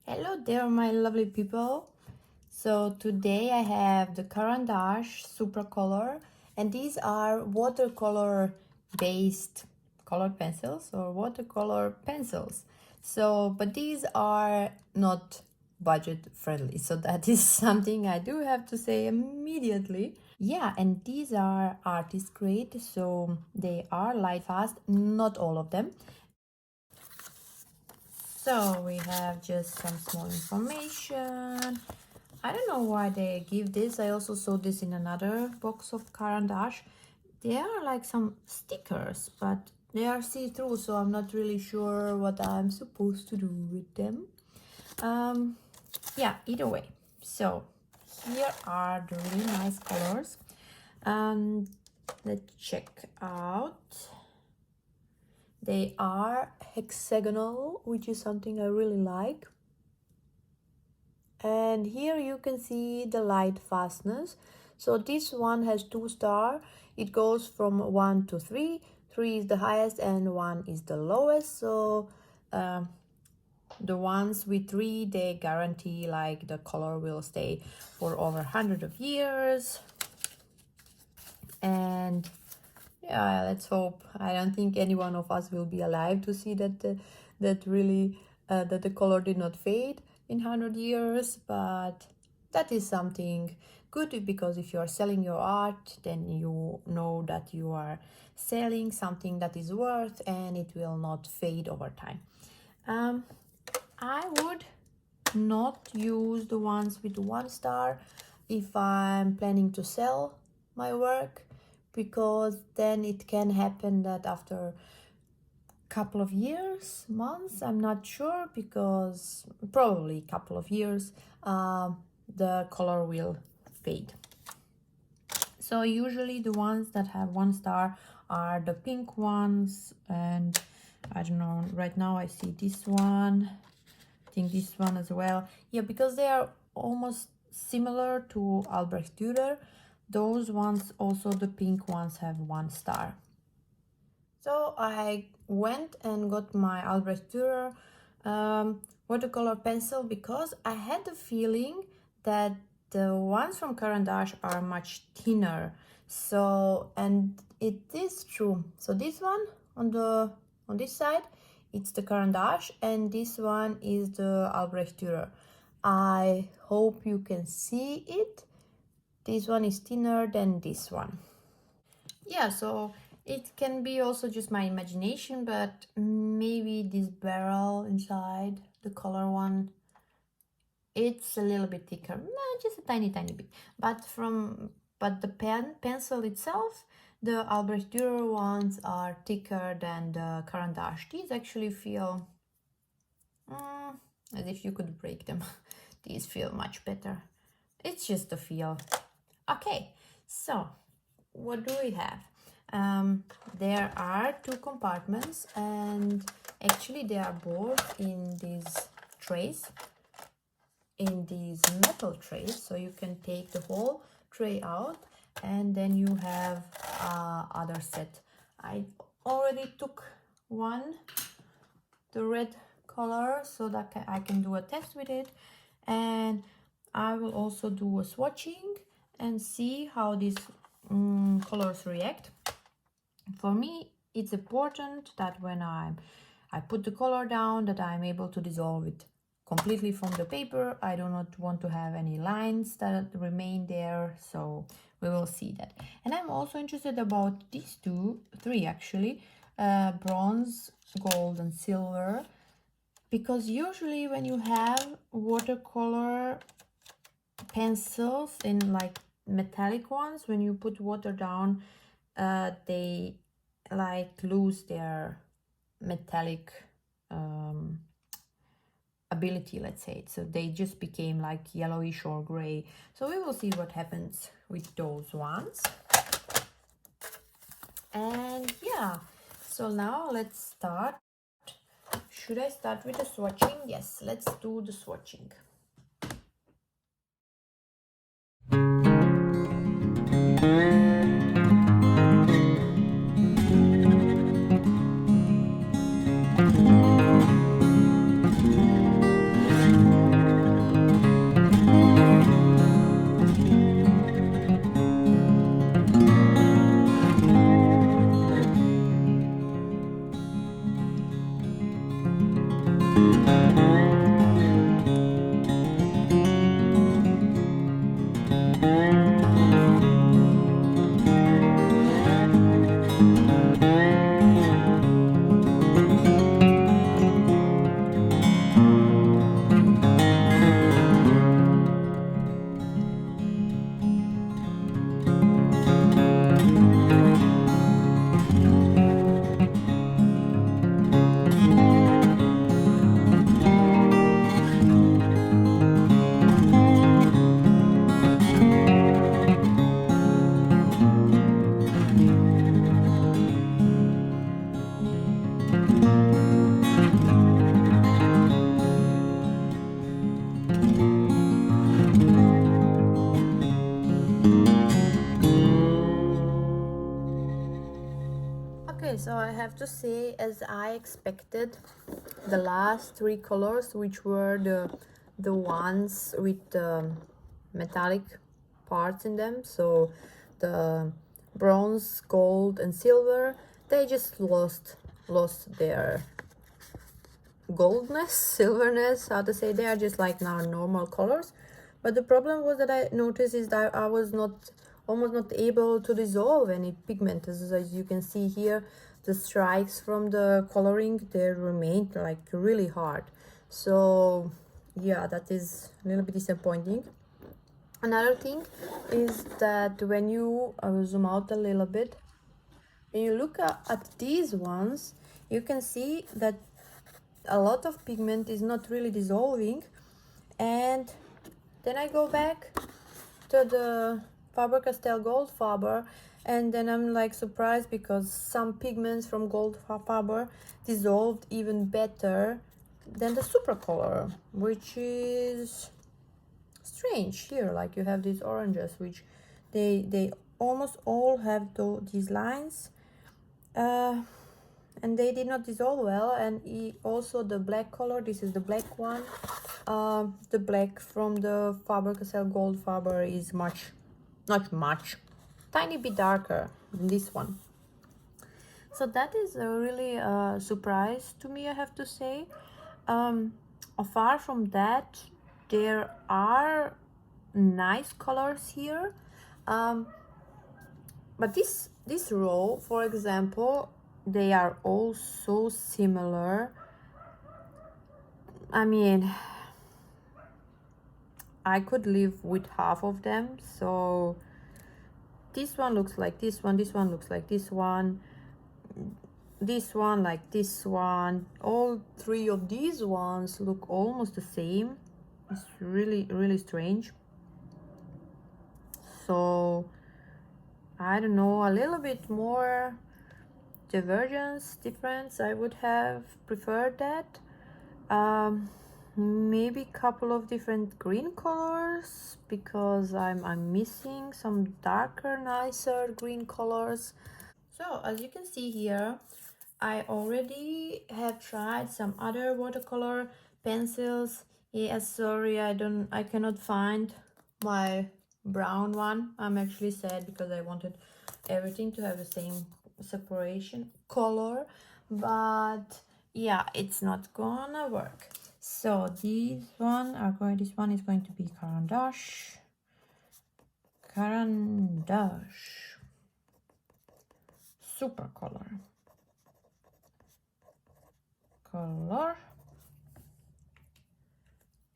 Hello there, my lovely people. So today I have the Caran D Ache Supracolor, and these are watercolor based colored pencils or watercolor pencils. But these are not budget friendly. So that is something I do have to say immediately. Yeah, and these are artist grade, so they are light fast, not all of them. So we have just some small information. I don't know why they give this. I also saw this in another box of Caran D Ache. They are like some stickers, but they are see-through, so I'm not really sure what I'm supposed to do with them. Yeah, either way. So here are the really nice colors. Let's check out. They are hexagonal, which is something I really like. And here you can see the light fastness. So this one has 2 stars. It goes from 1 to 3. 3 is the highest and 1 is the lowest. So the ones with 3, they guarantee like the color will stay for over 100 of years. And yeah, let's hope. I don't think any one of us will be alive to see that that the color did not fade in 100 years, but that is something good, because if you are selling your art, then you know that you are selling something that is worth and it will not fade over time. I would not use the ones with 1 star if I'm planning to sell my work, because then it can happen that after couple of years, months, I'm not sure, because probably a couple of years, the color will fade. So usually the ones that have 1 star are the pink ones, and I don't know, right now I see this one, I think this one as well. Yeah, because they are almost similar to Albrecht Duerer. Those ones, also the pink ones, have 1 star. So I went and got my Albrecht Duerer watercolor pencil, because I had the feeling that the ones from Caran D Ache are much thinner. So, and it is true. So this one on this side, it's the Caran D Ache, and this one is the Albrecht Duerer. I hope you can see it. This one is thinner than this one. Yeah, so it can be also just my imagination, but maybe this barrel inside, the color one, it's a little bit thicker, just a tiny bit. But the pencil itself, the Albrecht Duerer ones are thicker than the Caran D Ache. These actually feel as if you could break them. These feel much better. It's just a feel. Okay, so what do we have? There are 2 compartments, and actually they are both in these trays, in these metal trays, so you can take the whole tray out, and then you have other set. I already took one, the red color, so that I can do a test with it, and I will also do a swatching and see how these colors react. For me, it's important that when I put the color down, that I'm able to dissolve it completely from the paper. I do not want to have any lines that remain there, so we will see that. And I'm also interested about these 3 actually, bronze, gold and silver, because usually when you have watercolor pencils in like metallic ones, when you put water down, they like lose their metallic ability, let's say. So they just became like yellowish or gray. So we will see what happens with those ones. And yeah, so now let's start. Should I start with the swatching? Yes, let's do the swatching. so I have to say, as I expected, the last three colors, which were the ones with metallic parts in them, so the bronze, gold and silver, they just lost their goldness, silverness, how to say. They are just like now normal colors. But the problem was that I noticed is that I was almost not able to dissolve any pigment. As you can see here, the strikes from the coloring, they remained like really hard. So yeah, that is a little bit disappointing. Another thing is that when you zoom out a little bit, when you look at these ones, you can see that a lot of pigment is not really dissolving. And then I go back to the Faber-Castell Gold Faber, and then I'm like surprised because some pigments from Gold Faber dissolved even better than the Supracolor, which is strange. Here, like, you have these oranges, which they almost all have these lines, and they did not dissolve well. And also the black color, this is the black one, the black from the Faber-Castell Gold Faber is not much, tiny bit darker than this one. So that is a really surprise to me, I have to say. Apart from that, there are nice colors here, but this row, for example, they are all so similar. I mean, I could live with half of them. So this one looks like this one, this one looks like this one like this one. All three of these ones look almost the same. It's really strange. So I don't know, a little bit more difference, I would have preferred that. Maybe a couple of different green colors, because I'm missing some darker, nicer green colors. So as you can see here, I already have tried some other watercolor pencils. Yes, sorry, I cannot find my brown one. I'm actually sad because I wanted everything to have the same separation color, but yeah, it's not gonna work. So this one is going to be Caran D Ache Supracolor color,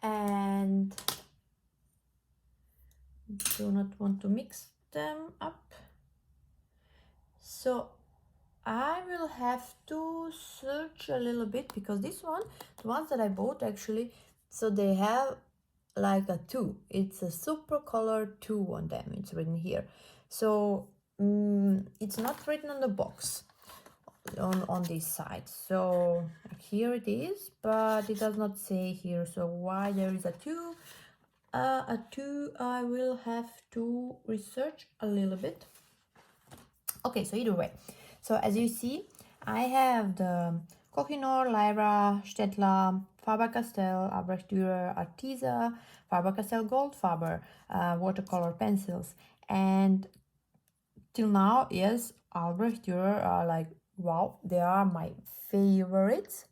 and do not want to mix them up. So I will have to search a little bit, because this one, the ones that I bought actually, so they have like a 2. It's a Supracolor 2 on them. It's written here. So it's not written on the box on this side. So here it is, but it does not say here. So why there is a 2? A 2, I will have to research a little bit. Okay, so either way, so as you see, I have the Kohinoor, Lyra, Stettler, Faber-Castell, Albrecht Duerer, Arteza, Faber-Castell Gold Faber watercolor pencils, and till now, yes, Albrecht Duerer are like, wow, they are my favorites.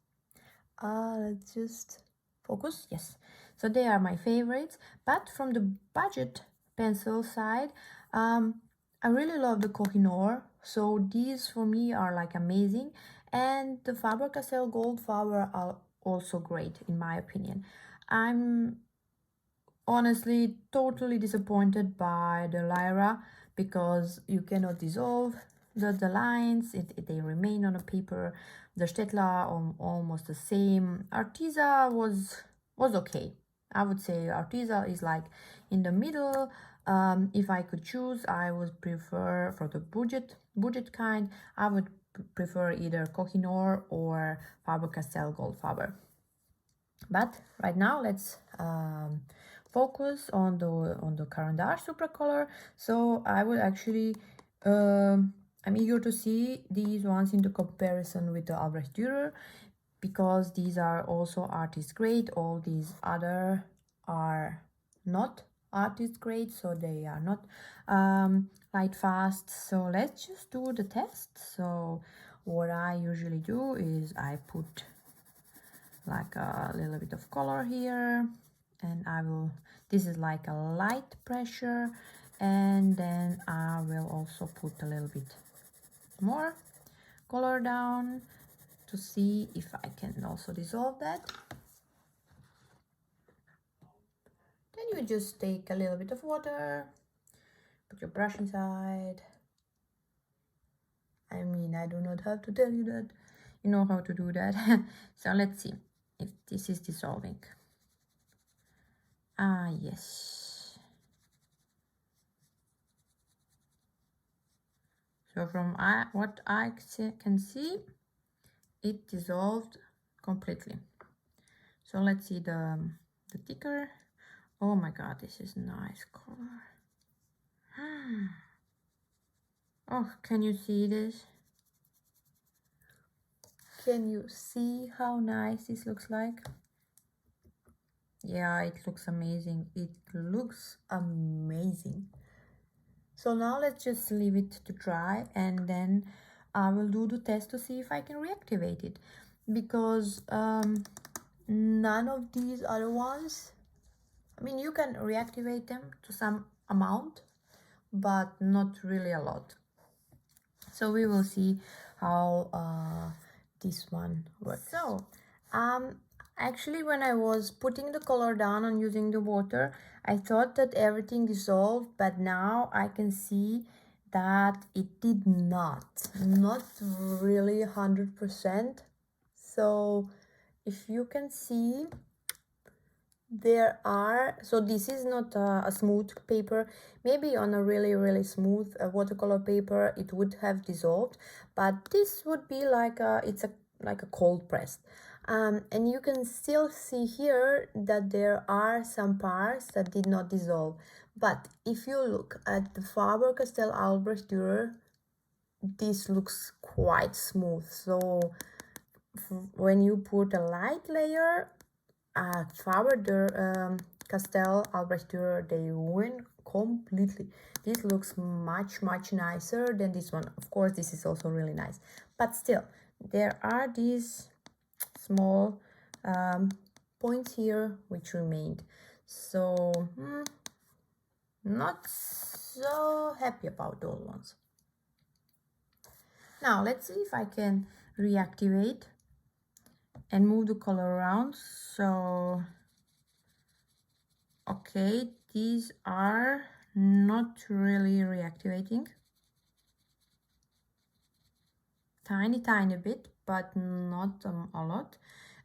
Let's just focus. Yes, so they are my favorites. But from the budget pencil side, I really love the Kohinoor. So these for me are like amazing, and the Faber-Castell Gold Faber are also great in my opinion. I'm honestly totally disappointed by the Lyra, because you cannot dissolve the lines, they remain on the paper. The Stettler almost the same. Arteza was okay. I would say Arteza is like in the middle. If I could choose, I would prefer, for the budget kind, I would prefer either Kohinoor or Faber-Castell Gold Faber. But right now, let's focus on the Caran d'Ache Supracolor. So I will actually I'm eager to see these ones into comparison with the Albrecht Duerer, because these are also artist grade. All these other are not artist grade, so they are not light fast. So let's just do the test. So what I usually do is I put like a little bit of color here, and I will, this is like a light pressure, and then I will also put a little bit more color down to see if I can also dissolve that. Then you just take a little bit of water, put your brush inside. I mean, I do not have to tell you that. You know how to do that. So let's see if this is dissolving. Ah, yes. So from what I can see, it dissolved completely. So let's see the thicker. Oh my god, this is nice color. Oh, can you see this? Can you see how nice this looks like? Yeah, it looks amazing. It looks amazing. So now let's just leave it to dry, and then I will do the test to see if I can reactivate it, because none of these other ones, I mean, you can reactivate them to some amount, but not really a lot. So we will see how this one works. So actually, when I was putting the color down and using the water, I thought that everything dissolved, but now I can see that it did not really 100%. So if you can see, there are, so this is not a smooth paper. Maybe on a really smooth watercolor paper it would have dissolved, but this would be like it's like a cold pressed, and you can still see here that there are some parts that did not dissolve. But if you look at the Faber-Castell Albrecht Duerer, this looks quite smooth. So when you put a light layer at Faber-Castell Albrecht Duerer, they win completely. This looks much nicer than this one. Of course, this is also really nice, but still there are these small points here which remained. So not so happy about those ones. Now let's see if I can reactivate and move the color around. So okay, these are not really reactivating. Tiny bit, but not a lot.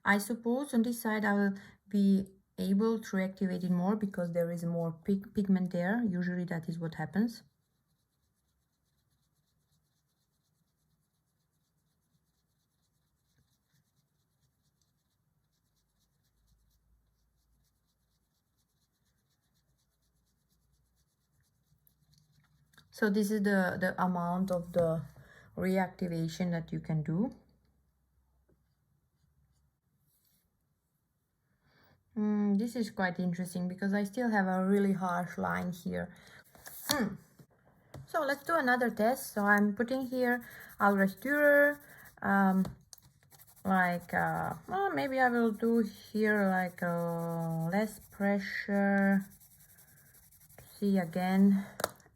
I suppose on this side I will be able to reactivate it more because there is more pigment there. Usually that is what happens. So this is the amount of the reactivation that you can do. This is quite interesting because I still have a really harsh line here. So let's do another test. So I'm putting here Albrecht Duerer, well, maybe I will do here like less pressure. See again,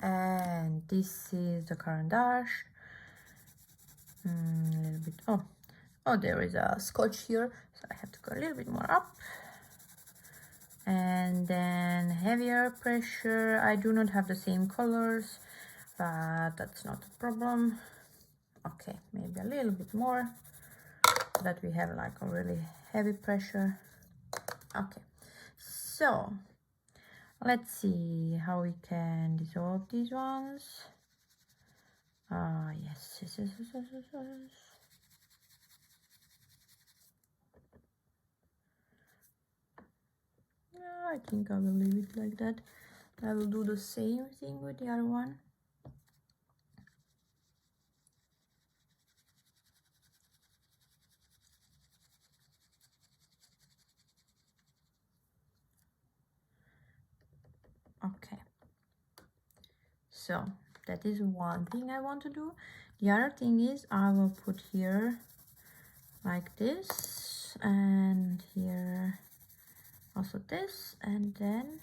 and this is the Caran D Ache. A little bit. Oh, there is a scotch here, so I have to go a little bit more up. And then heavier pressure. I do not have the same colors, but that's not a problem. Okay, maybe a little bit more, so that we have like a really heavy pressure. Okay, so let's see how we can dissolve these ones. Yes. I think I will leave it like that. I will do the same thing with the other one. So that is one thing I want to do. The other thing is I will put here like this, and here also this, and then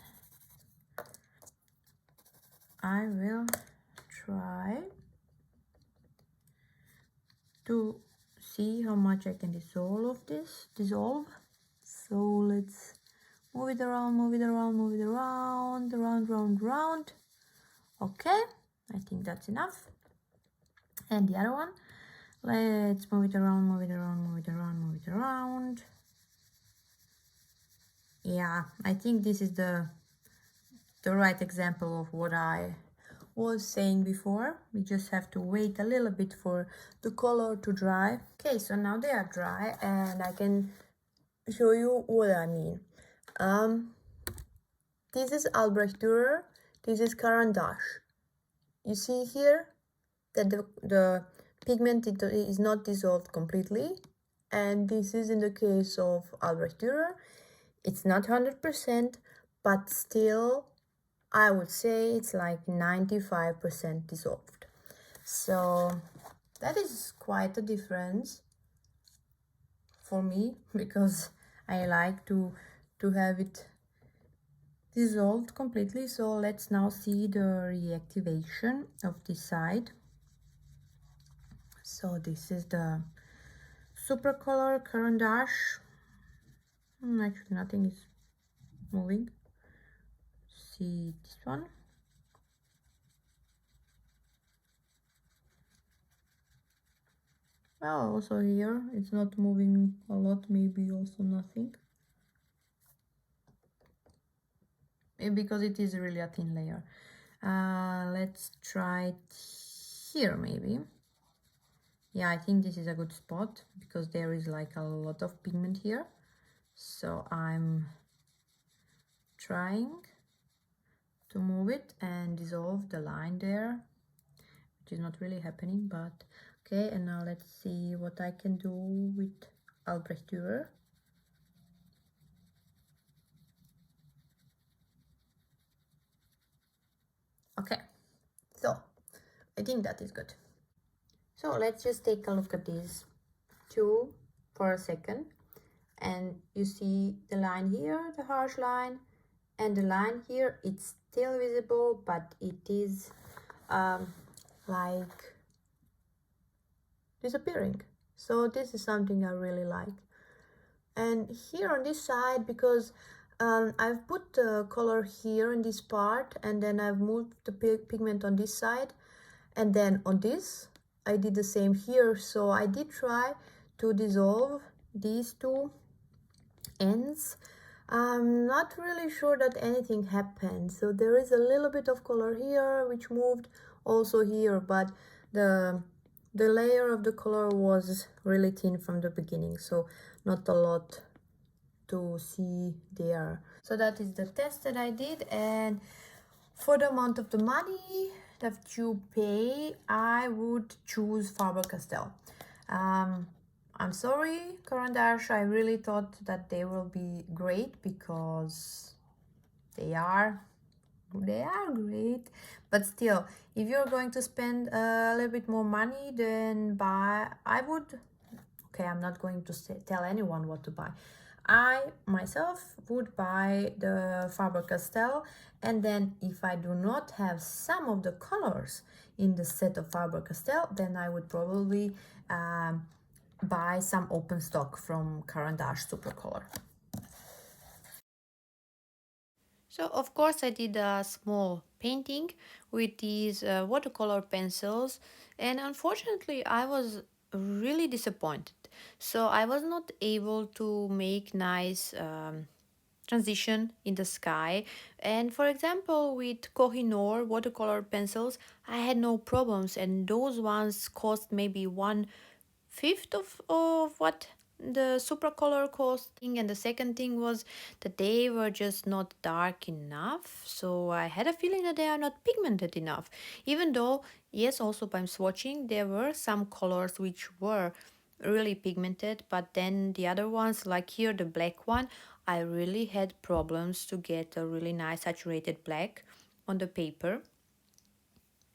I will try to see how much I can dissolve this. So let's move it around, move it around, move it around, round. Okay, I think that's enough. And the other one, let's move it around, move it around, move it around, move it around. Yeah, I think this is the right example of what I was saying before. We just have to wait a little bit for the color to dry. Okay, so now they are dry and I can show you what I mean. This is Albrecht Duerer, this is Caran D Ache. You see here that the pigment is not dissolved completely, and this is in the case of Albrecht Duerer. It's not 100%, but still I would say it's like 95% dissolved. So that is quite a difference for me, because I like to have it dissolved completely. So let's now see the reactivation of this side. So this is the Supracolor Caran D Ache. Actually nothing is moving. See this one. Well, also here it's not moving a lot, maybe also nothing. Because it is really a thin layer. Let's try it here maybe. Yeah, I think this is a good spot because there is like a lot of pigment here. So I'm trying to move it and dissolve the line there, which is not really happening, but okay. And now let's see what I can do with Albrecht Duerer. Okay, so I think that is good. So let's just take a look at these two for a second, and you see the line here, the harsh line, and the line here, it's still visible, but it is like disappearing. So this is something I really like. And here on this side, because I've put the color here in this part, and then I've moved the pigment on this side, and then on this I did the same here. So I did try to dissolve these two ends. I'm not really sure that anything happened. So there is a little bit of color here which moved, also here, but the layer of the color was really thin from the beginning, so not a lot to see there. So that is the test that I did, and for the amount of the money that you pay, I would choose Faber-Castell. I'm sorry, Caran D Ache, I really thought that they will be great, because they are great, but still, if you're going to spend a little bit more money, then I would, okay, I'm not going to tell anyone what to buy. I myself would buy the Faber-Castell, and then if I do not have some of the colors in the set of Faber-Castell, then I would probably buy some open stock from Caran D Ache Supracolor. So of course I did a small painting with these watercolor pencils, and unfortunately I was really disappointed. So I was not able to make nice transition in the sky. And for example, with Kohinoor watercolor pencils, I had no problems, and those ones cost maybe 1/5 of what the Supracolor cost. And the second thing was that they were just not dark enough, so I had a feeling that they are not pigmented enough, even though yes, also by swatching there were some colors which were really pigmented, but then the other ones, like here the black one, I really had problems to get a really nice saturated black on the paper.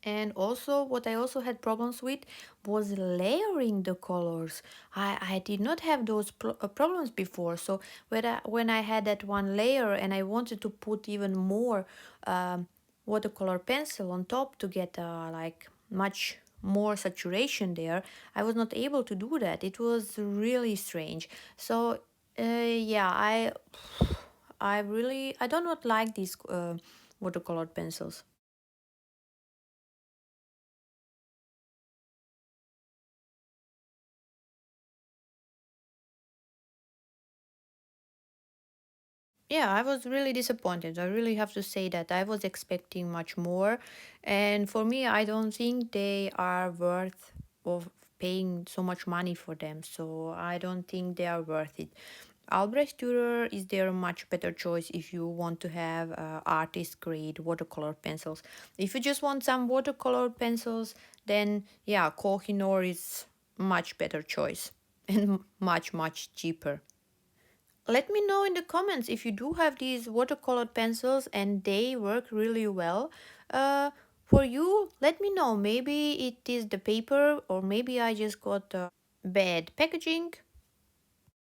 And also, what I also had problems with was layering the colors. I did not have those problems before. So when I had that one layer and I wanted to put even more watercolor pencil on top to get like much more saturation there, I was not able to do that. It was really strange. So yeah, I do not like these watercolor pencils. Yeah, I was really disappointed. I really have to say that I was expecting much more, and for me, I don't think they are worth of paying so much money for them. So I don't think they are worth it. Albrecht Duerer is their much better choice if you want to have artist grade watercolor pencils. If you just want some watercolor pencils, then yeah, Kohinoor is much better choice and much cheaper. Let me know in the comments if you do have these watercolor pencils and they work really well. For you, let me know. Maybe it is the paper, or maybe I just got bad packaging.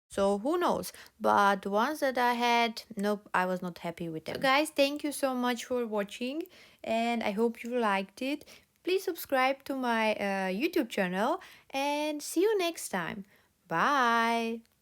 So who knows? But the ones that I had, nope, I was not happy with them. So guys, thank you so much for watching, and I hope you liked it. Please subscribe to my YouTube channel and see you next time. Bye.